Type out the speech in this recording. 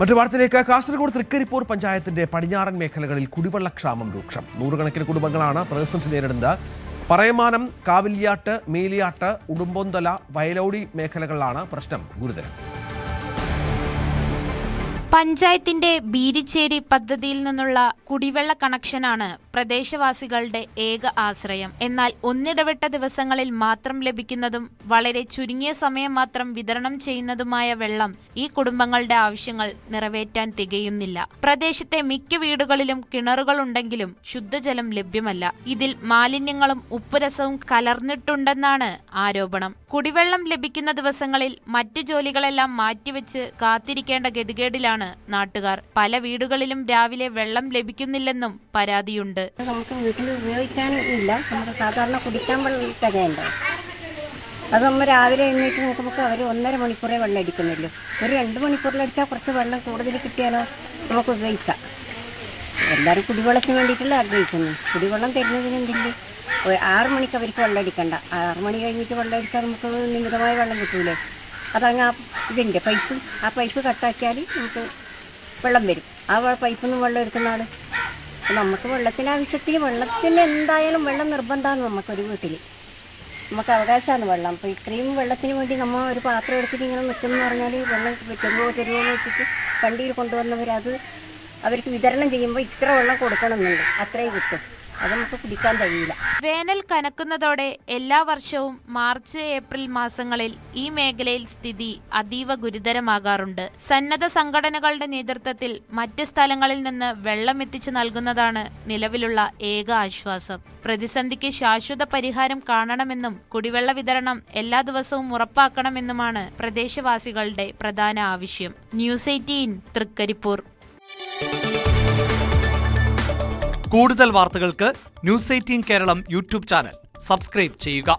മറ്റു വാർത്തയിലേക്ക്. കാസർഗോഡ് തൃക്കരിപ്പൂർ പഞ്ചായത്തിന്റെ പടിഞ്ഞാറൻ മേഖലകളിൽ കുടിവെള്ളക്ഷാമം രൂക്ഷം. നൂറുകണക്കിന് കുടുംബങ്ങളാണ് പ്രതിസന്ധി നേരിടുന്നത്. പറയമാനം, കാവില്യാട്ട്, മേലിയാട്ട്, ഉടുമ്പൊന്തല, വയലോടി മേഖലകളിലാണ് പ്രശ്നം ഗുരുതരം. പഞ്ചായത്തിന്റെ ബീരിച്ചേരി പദ്ധതിയിൽ നിന്നുള്ള കുടിവെള്ള കണക്ഷനാണ് പ്രദേശവാസികളുടെ ഏക ആശ്രയം. എന്നാൽ ഒന്നിടവിട്ട ദിവസങ്ങളിൽ മാത്രം ലഭിക്കുന്നതും വളരെ ചുരുങ്ങിയ സമയം മാത്രം വിതരണം ചെയ്യുന്നതുമായ വെള്ളം ഈ കുടുംബങ്ങളുടെ ആവശ്യങ്ങൾ നിറവേറ്റാൻ തികയുന്നില്ല. പ്രദേശത്തെ മിക്ക വീടുകളിലും കിണറുകളുണ്ടെങ്കിലും ശുദ്ധജലം ലഭ്യമല്ല. ഇതിൽ മാലിന്യങ്ങളും ഉപ്പുരസവും കലർന്നിട്ടുണ്ടെന്നാണ് ആരോപണം. കുടിവെള്ളം ലഭിക്കുന്ന ദിവസങ്ങളിൽ മറ്റു ജോലികളെല്ലാം മാറ്റിവെച്ച് കാത്തിരിക്കേണ്ട ഗതികേടിലാണ് നാട്ടുകാർ. പല വീടുകളിലും രാവിലെ വെള്ളം ലഭിക്കുന്നില്ലെന്നും പരാതിയുണ്ട്. നമുക്ക് വീട്ടിൽ ഉപയോഗിക്കാനില്ല, നമുക്ക് സാധാരണ കുടിക്കാൻ വെള്ളം തികയുണ്ടോ. അത് നമ്മൾ രാവിലെ എഴുന്നേറ്റ് നോക്കുമ്പോൾ അവർ 1.5 മണിക്കൂറേ വെള്ളം അടിക്കുന്നില്ലോ. ഒരു 2 മണിക്കൂറിലടിച്ചാൽ കുറച്ച് വെള്ളം കൂടുതൽ കിട്ടിയാലോ നമുക്ക് ഉപയോഗിക്കാം. എല്ലാവരും കുടിവെള്ളത്തിന് വേണ്ടിയിട്ടുള്ള ആഗ്രഹിക്കുന്നു. കുടിവെള്ളം തരുന്നതിന് എന്തില്ല, 6 മണിക്ക് അവർക്ക് വെള്ളം അടിക്കണ്ട. 6 മണി കഴിഞ്ഞിട്ട് വെള്ളം അടിച്ചാൽ നമുക്ക് നിമിതമായ വെള്ളം കിട്ടൂലേ. അതങ്ങ് ഇതിൻ്റെ പൈപ്പ് കട്ടാക്കിയാൽ നമുക്ക് വെള്ളം വരും. ആ പൈപ്പിൽ നിന്ന് വെള്ളം എടുക്കുന്ന ആൾ. നമുക്ക് വെള്ളത്തിന് ആവശ്യത്തിന് വെള്ളത്തിന് എന്തായാലും വെള്ളം നിർബന്ധമാണ്. നമുക്കൊരു വീട്ടിൽ നമുക്ക് അവകാശമാണ് വെള്ളം. അപ്പോൾ ഇത്രയും വെള്ളത്തിന് വേണ്ടി നമ്മൾ ഒരു പാത്രം എടുത്തിട്ട് ഇങ്ങനെ നിൽക്കുമെന്ന് പറഞ്ഞാൽ വെള്ളം തരുമോ എന്ന് വെച്ചിട്ട് വണ്ടിയിൽ കൊണ്ടുവന്നവർ അത് അവർക്ക് വിതരണം ചെയ്യുമ്പോൾ ഇത്ര വെള്ളം കൊടുക്കണമെന്നുണ്ട്. അത്രയും കിട്ടും. അത് നമുക്ക് കുടിക്കാൻ കഴിയില്ല. വേനൽ കനക്കുന്നതോടെ എല്ലാ വർഷവും മാർച്ച്, ഏപ്രിൽ മാസങ്ങളിൽ ഈ മേഖലയിൽ സ്ഥിതി അതീവ ഗുരുതരമാകാറുണ്ട്. സന്നദ്ധ സംഘടനകളുടെ നേതൃത്വത്തിൽ മറ്റ് സ്ഥലങ്ങളിൽ നിന്ന് വെള്ളം എത്തിച്ചു നൽകുന്നതാണ് നിലവിലുള്ള ഏക ആശ്വാസം. പ്രതിസന്ധിക്ക് ശാശ്വത പരിഹാരം കാണണമെന്നും കുടിവെള്ള വിതരണം എല്ലാ ദിവസവും ഉറപ്പാക്കണമെന്നുമാണ് പ്രദേശവാസികളുടെ പ്രധാന ആവശ്യം. ന്യൂസ് 18 തൃക്കരിപ്പൂർ. കൂടുതൽ വാർത്തകൾക്ക് news 18 Keralam YouTube channel subscribe ചെയ്യുക.